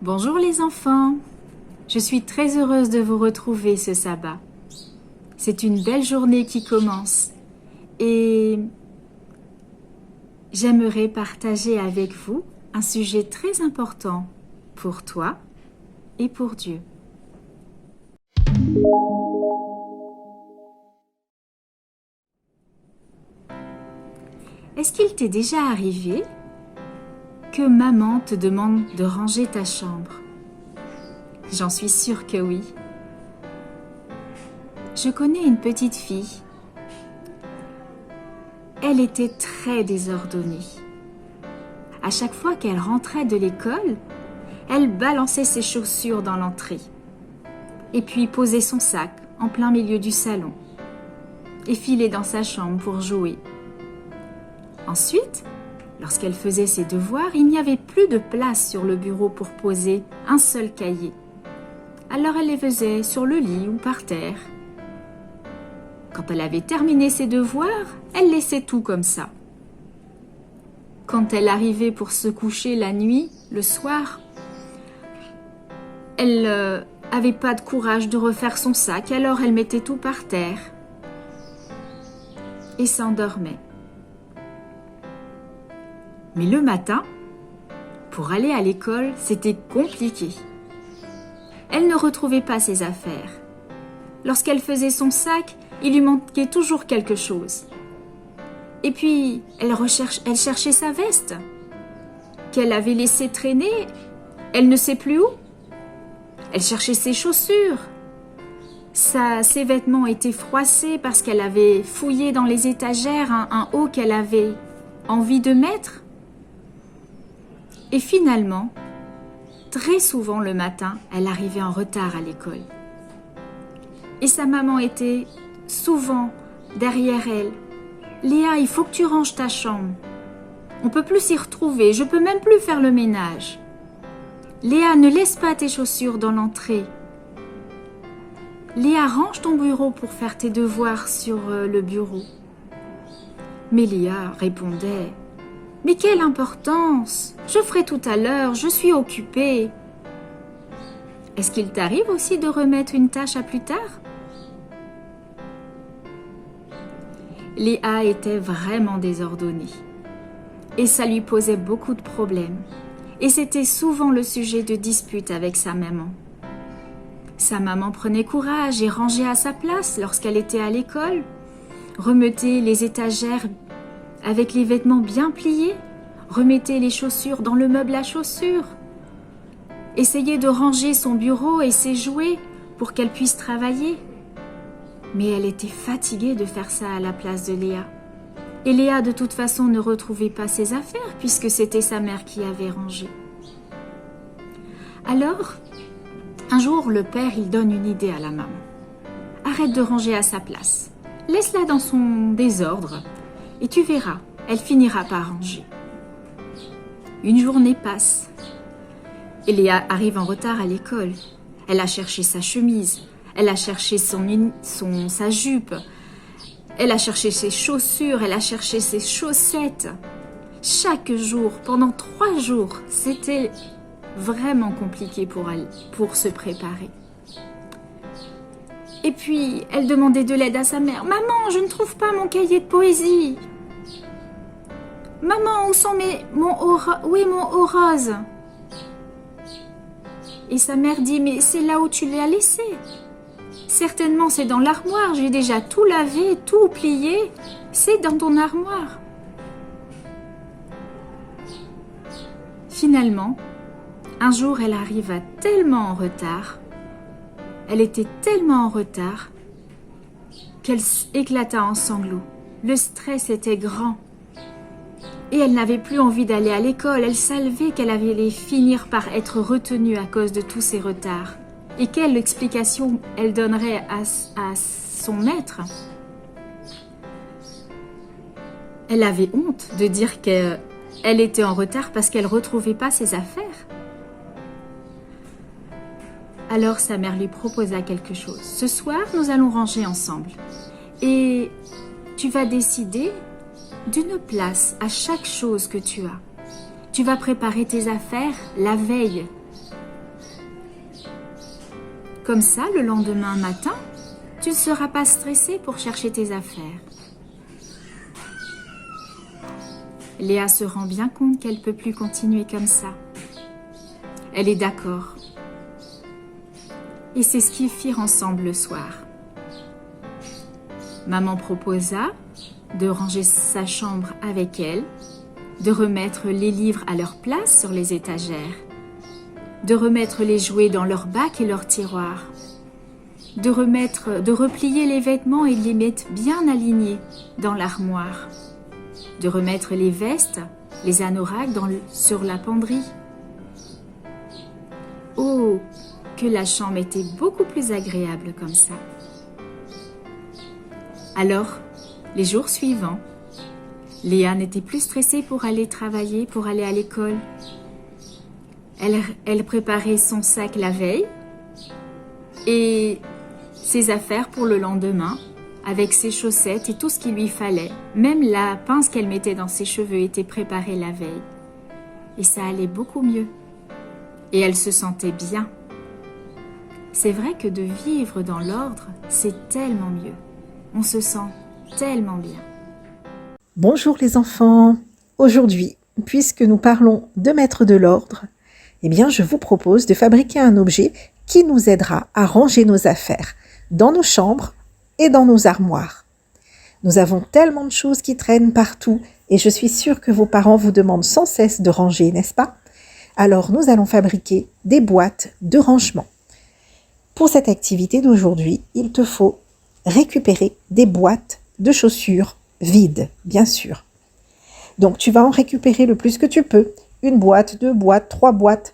Bonjour les enfants, je suis très heureuse de vous retrouver ce sabbat. C'est une belle journée qui commence et j'aimerais partager avec vous un sujet très important pour toi et pour Dieu. Est-ce qu'il t'est déjà arrivé que maman te demande de ranger ta chambre? J'en suis sûre que oui. Je connais une petite fille. Elle était très désordonnée. À chaque fois qu'elle rentrait de l'école, elle balançait ses chaussures dans l'entrée et puis posait son sac en plein milieu du salon et filait dans sa chambre pour jouer. Ensuite, lorsqu'elle faisait ses devoirs, il n'y avait plus de place sur le bureau pour poser un seul cahier. Alors elle les faisait sur le lit ou par terre. Quand elle avait terminé ses devoirs, elle laissait tout comme ça. Quand elle arrivait pour se coucher la nuit, le soir, elle avait pas de courage de refaire son sac, alors elle mettait tout par terre et s'endormait. Mais le matin, pour aller à l'école, c'était compliqué. Elle ne retrouvait pas ses affaires. Lorsqu'elle faisait son sac, il lui manquait toujours quelque chose. Et puis, elle cherchait sa veste, qu'elle avait laissée traîner, elle ne sait plus où. Elle cherchait ses chaussures. Ses vêtements étaient froissés parce qu'elle avait fouillé dans les étagères un haut qu'elle avait envie de mettre. Et finalement, très souvent le matin, elle arrivait en retard à l'école. Et sa maman était souvent derrière elle. « Léa, il faut que tu ranges ta chambre. On ne peut plus s'y retrouver, je ne peux même plus faire le ménage. Léa, ne laisse pas tes chaussures dans l'entrée. Léa, range ton bureau pour faire tes devoirs sur le bureau. » Mais Léa répondait: « Mais quelle importance! Je ferai tout à l'heure, je suis occupée. » Est-ce qu'il t'arrive aussi de remettre une tâche à plus tard? Léa était vraiment désordonnée et ça lui posait beaucoup de problèmes. Et c'était souvent le sujet de disputes avec sa maman. Sa maman prenait courage et rangeait à sa place lorsqu'elle était à l'école, remettait les étagères avec les vêtements bien pliés, remettait les chaussures dans le meuble à chaussures, essayait de ranger son bureau et ses jouets pour qu'elle puisse travailler. Mais elle était fatiguée de faire ça à la place de Léa. Et Léa, de toute façon, ne retrouvait pas ses affaires puisque c'était sa mère qui avait rangé. Alors, un jour, le père, il donne une idée à la maman. Arrête de ranger à sa place. Laisse-la dans son désordre et tu verras, elle finira par ranger. Une journée passe et Léa arrive en retard à l'école. Elle a cherché sa chemise, elle a cherché sa jupe, elle a cherché ses chaussures, elle a cherché ses chaussettes. Chaque jour, pendant 3 jours, c'était vraiment compliqué pour elle, pour se préparer. Et puis, elle demandait de l'aide à sa mère. « Maman, je ne trouve pas mon cahier de poésie. Maman, où est mon haut rose ?» Et sa mère dit « Mais c'est là où tu l'as laissé. Certainement, c'est dans l'armoire. J'ai déjà tout lavé, tout plié. C'est dans ton armoire. » Finalement, un jour, elle arriva tellement en retard. Elle était tellement en retard qu'elle éclata en sanglots. Le stress était grand. Et elle n'avait plus envie d'aller à l'école. Elle savait qu'elle allait finir par être retenue à cause de tous ces retards. Et quelle explication elle donnerait à son maître? Elle avait honte de dire qu'elle était en retard parce qu'elle ne retrouvait pas ses affaires. Alors sa mère lui proposa quelque chose. « Ce soir, nous allons ranger ensemble. Et tu vas décider d'une place à chaque chose que tu as. Tu vas préparer tes affaires la veille. Comme ça, le lendemain matin, tu ne seras pas stressé pour chercher tes affaires. Léa se rend bien compte qu'elle ne peut plus continuer comme ça. Elle est d'accord. Et c'est ce qu'ils firent ensemble le soir. Maman proposa de ranger sa chambre avec elle, de remettre les livres à leur place sur les étagères, de remettre les jouets dans leur bac et leurs tiroirs, de replier les vêtements et les mettre bien alignés dans l'armoire, de remettre les vestes, les anoraks sur la penderie. Oh, que la chambre était beaucoup plus agréable comme ça. Alors, les jours suivants, Léa n'était plus stressée pour aller travailler, pour aller à l'école. Elle préparait son sac la veille et ses affaires pour le lendemain, avec ses chaussettes et tout ce qu'il lui fallait. Même la pince qu'elle mettait dans ses cheveux était préparée la veille. Et ça allait beaucoup mieux. Et elle se sentait bien. C'est vrai que de vivre dans l'ordre, c'est tellement mieux. On se sent tellement bien. Bonjour les enfants. Aujourd'hui, puisque nous parlons de mettre de l'ordre, eh bien je vous propose de fabriquer un objet qui nous aidera à ranger nos affaires dans nos chambres et dans nos armoires. Nous avons tellement de choses qui traînent partout et je suis sûre que vos parents vous demandent sans cesse de ranger, n'est-ce pas? Alors nous allons fabriquer des boîtes de rangement. Pour cette activité d'aujourd'hui, il te faut récupérer des boîtes de chaussures vides, bien sûr. Donc tu vas en récupérer le plus que tu peux. Une boîte, 2 boîtes, 3 boîtes,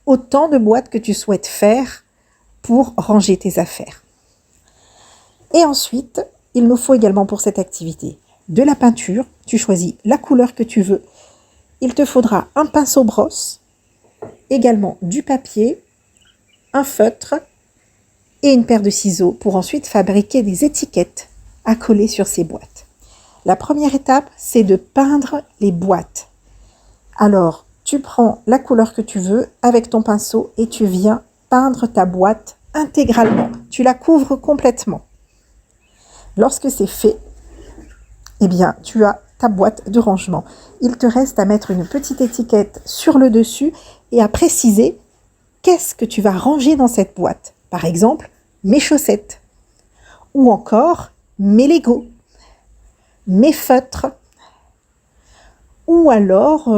autant de boîtes que tu souhaites faire pour ranger tes affaires. Et ensuite, il nous faut également pour cette activité de la peinture. Tu choisis la couleur que tu veux. Il te faudra un pinceau brosse, également du papier, un feutre et une paire de ciseaux pour ensuite fabriquer des étiquettes à coller sur ces boîtes. La première étape, c'est de peindre les boîtes. Alors, tu prends la couleur que tu veux avec ton pinceau et tu viens peindre ta boîte intégralement. Tu la couvres complètement. Lorsque c'est fait, eh bien, tu as ta boîte de rangement. Il te reste à mettre une petite étiquette sur le dessus et à préciser qu'est-ce que tu vas ranger dans cette boîte. Par exemple, mes chaussettes ou encore mes Legos, mes feutres ou alors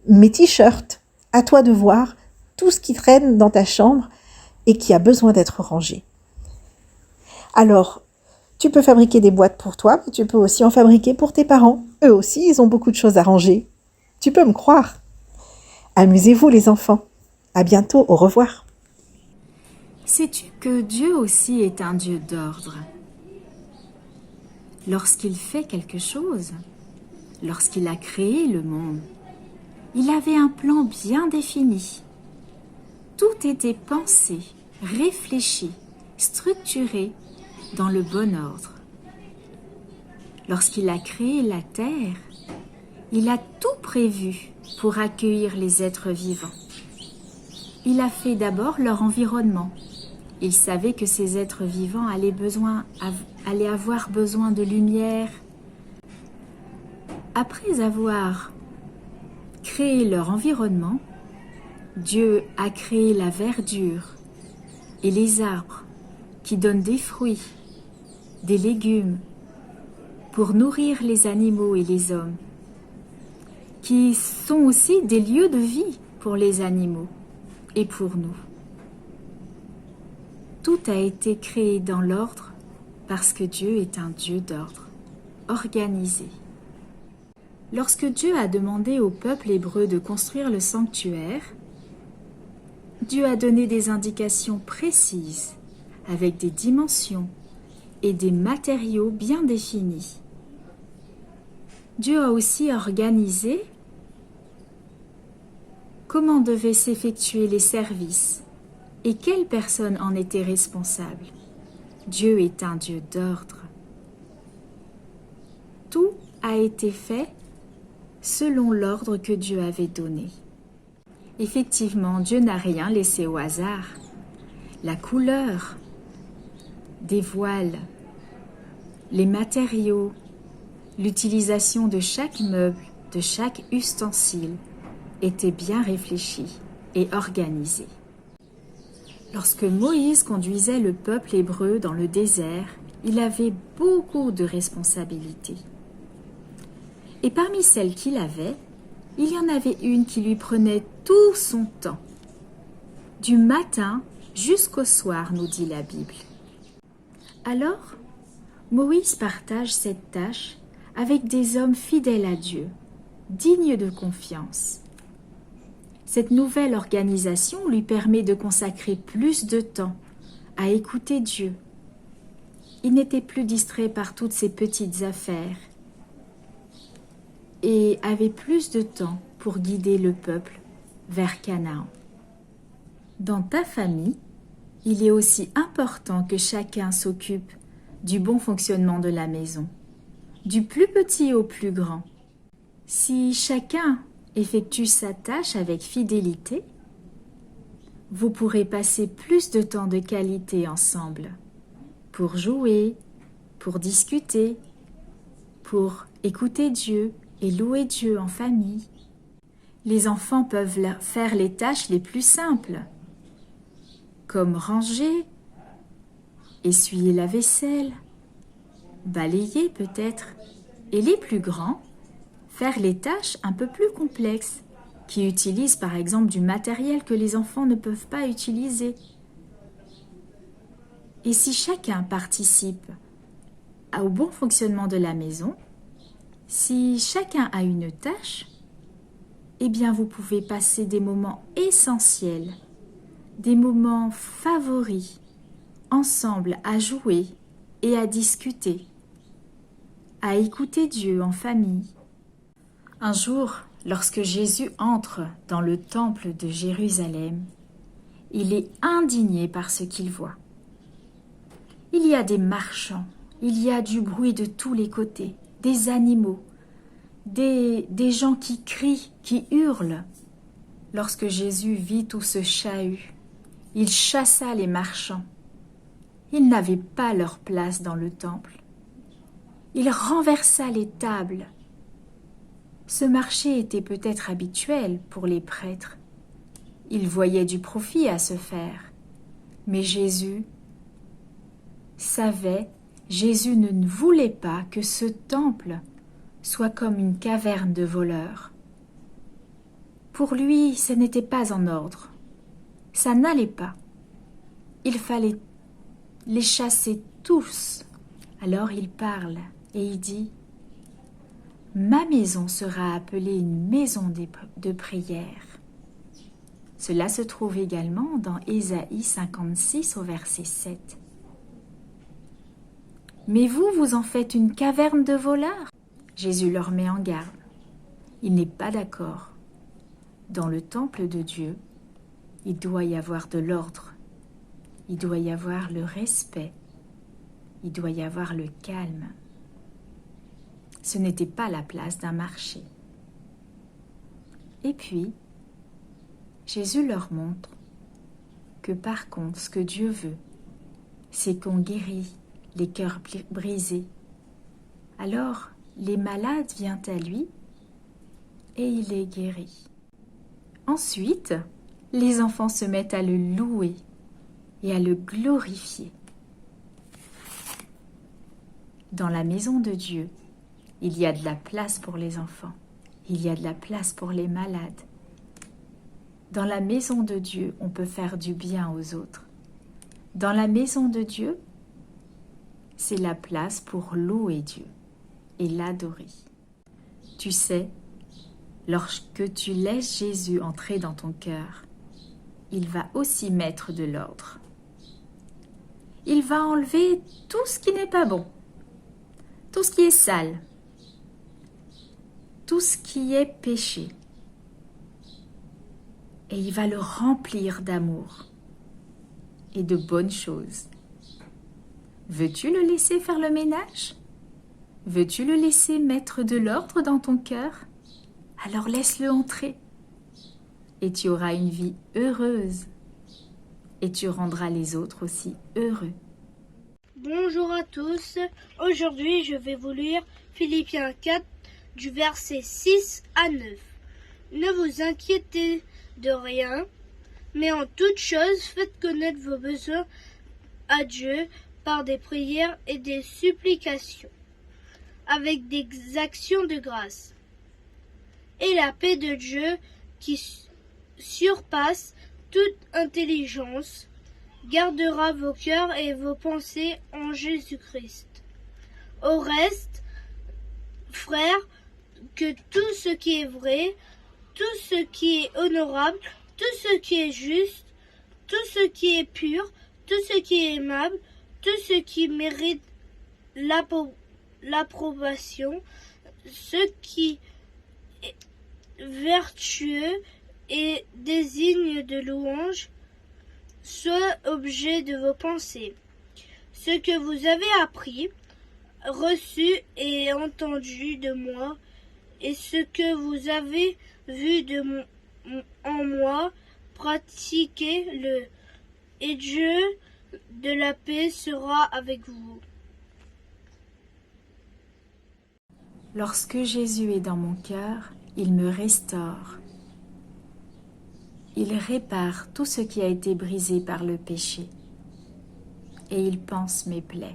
mes t-shirts. À toi de voir tout ce qui traîne dans ta chambre et qui a besoin d'être rangé. Alors, tu peux fabriquer des boîtes pour toi, mais tu peux aussi en fabriquer pour tes parents. Eux aussi, ils ont beaucoup de choses à ranger. Tu peux me croire. Amusez-vous les enfants. À bientôt, au revoir. Sais-tu que Dieu aussi est un Dieu d'ordre? Lorsqu'il fait quelque chose, lorsqu'il a créé le monde, il avait un plan bien défini. Tout était pensé, réfléchi, structuré dans le bon ordre. Lorsqu'il a créé la terre, il a tout prévu pour accueillir les êtres vivants. Il a fait d'abord leur environnement. Il savait que ces êtres vivants allaient avoir besoin de lumière. Après avoir créé leur environnement, Dieu a créé la verdure et les arbres qui donnent des fruits, des légumes pour nourrir les animaux et les hommes, qui sont aussi des lieux de vie pour les animaux et pour nous. Tout a été créé dans l'ordre parce que Dieu est un Dieu d'ordre, organisé. Lorsque Dieu a demandé au peuple hébreu de construire le sanctuaire, Dieu a donné des indications précises avec des dimensions et des matériaux bien définis. Dieu a aussi organisé comment devaient s'effectuer les services et quelle personne en était responsable. Dieu est un Dieu d'ordre. Tout a été fait selon l'ordre que Dieu avait donné. Effectivement, Dieu n'a rien laissé au hasard. la couleur des voiles, les matériaux, l'utilisation de chaque meuble, de chaque ustensile était bien réfléchie et organisée. Lorsque Moïse conduisait le peuple hébreu dans le désert, il avait beaucoup de responsabilités. Et parmi celles qu'il avait, il y en avait une qui lui prenait tout son temps. Du matin jusqu'au soir, nous dit la Bible. Alors, Moïse partage cette tâche avec des hommes fidèles à Dieu, dignes de confiance. Cette nouvelle organisation lui permet de consacrer plus de temps à écouter Dieu. Il n'était plus distrait par toutes ces petites affaires et avait plus de temps pour guider le peuple vers Canaan. Dans ta famille, il est aussi important que chacun s'occupe du bon fonctionnement de la maison, du plus petit au plus grand. Si chacun effectue sa tâche avec fidélité, vous pourrez passer plus de temps de qualité ensemble, pour jouer, pour discuter, pour écouter Dieu et louer Dieu en famille. Les enfants peuvent faire les tâches les plus simples, comme ranger, essuyer la vaisselle, balayer peut-être, et les plus grands, faire les tâches un peu plus complexes, qui utilisent par exemple du matériel que les enfants ne peuvent pas utiliser. Et si chacun participe au bon fonctionnement de la maison, si chacun a une tâche, eh bien vous pouvez passer des moments essentiels, des moments favoris, ensemble à jouer et à discuter, à écouter Dieu en famille. Un jour, lorsque Jésus entre dans le temple de Jérusalem, il est indigné par ce qu'il voit. Il y a des marchands, il y a du bruit de tous les côtés, des animaux, des gens qui crient, qui hurlent. Lorsque Jésus vit tout ce chahut, il chassa les marchands. Ils n'avaient pas leur place dans le temple. Il renversa les tables. Ce marché était peut-être habituel pour les prêtres. Ils voyaient du profit à se faire. Mais Jésus savait, Jésus ne voulait pas que ce temple soit comme une caverne de voleurs. Pour lui, ce n'était pas en ordre. Ça n'allait pas. Il fallait les chasser tous. Alors il parle et il dit « Ma maison sera appelée une maison de prière ». Cela se trouve également dans Ésaïe 56 au verset 7. « Mais vous, vous en faites une caverne de voleurs ?» Jésus leur met en garde. Il n'est pas d'accord. Dans le temple de Dieu, il doit y avoir de l'ordre. Il doit y avoir le respect. Il doit y avoir le calme. Ce n'était pas la place d'un marché. Et puis, Jésus leur montre que par contre, ce que Dieu veut, c'est qu'on guérit les cœurs brisés. Alors, les malades viennent à lui et il les guérit. Ensuite, les enfants se mettent à le louer et à le glorifier. Dans la maison de Dieu, il y a de la place pour les enfants, il y a de la place pour les malades. Dans la maison de Dieu, on peut faire du bien aux autres. Dans la maison de Dieu, c'est la place pour louer Dieu et l'adorer. Tu sais, lorsque tu laisses Jésus entrer dans ton cœur, il va aussi mettre de l'ordre. Il va enlever tout ce qui n'est pas bon, tout ce qui est sale, tout ce qui est péché. Et il va le remplir d'amour et de bonnes choses. Veux-tu le laisser faire le ménage? Veux-tu le laisser mettre de l'ordre dans ton cœur? Alors laisse-le entrer et tu auras une vie heureuse. et tu rendras les autres aussi heureux. Bonjour à tous, aujourd'hui je vais vous lire Philippiens 4 du verset 6 à 9. Ne vous inquiétez de rien, mais en toute chose faites connaître vos besoins à Dieu par des prières et des supplications, avec des actions de grâce. Et la paix de Dieu qui surpasse toute intelligence gardera vos cœurs et vos pensées en Jésus-Christ. Au reste, frères, que tout ce qui est vrai, tout ce qui est honorable, tout ce qui est juste, tout ce qui est pur, tout ce qui est aimable, tout ce qui mérite l'approbation, ce qui est vertueux et désigne de louange, soit objet de vos pensées. Ce que vous avez appris, reçu et entendu de moi, et ce que vous avez vu en moi, pratiquez-le, et Dieu de la paix sera avec vous. Lorsque Jésus est dans mon cœur, il me restaure. Il répare tout ce qui a été brisé par le péché. Et il panse mes plaies.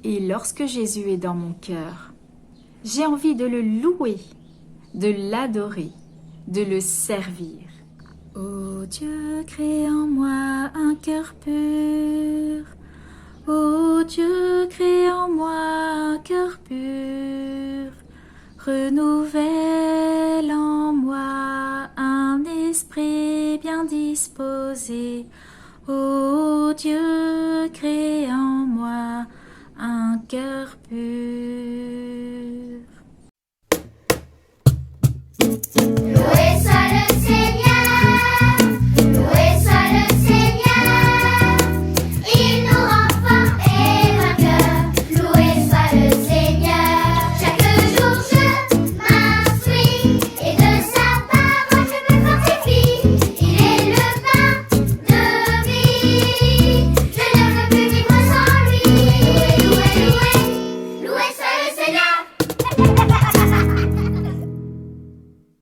Et lorsque Jésus est dans mon cœur, j'ai envie de le louer, de l'adorer, de le servir. Ô Dieu, crée en moi un cœur pur. Ô Dieu, crée en moi un cœur pur. Renouvelle en moi un esprit bien disposé. Ô Dieu, crée en moi un cœur pur.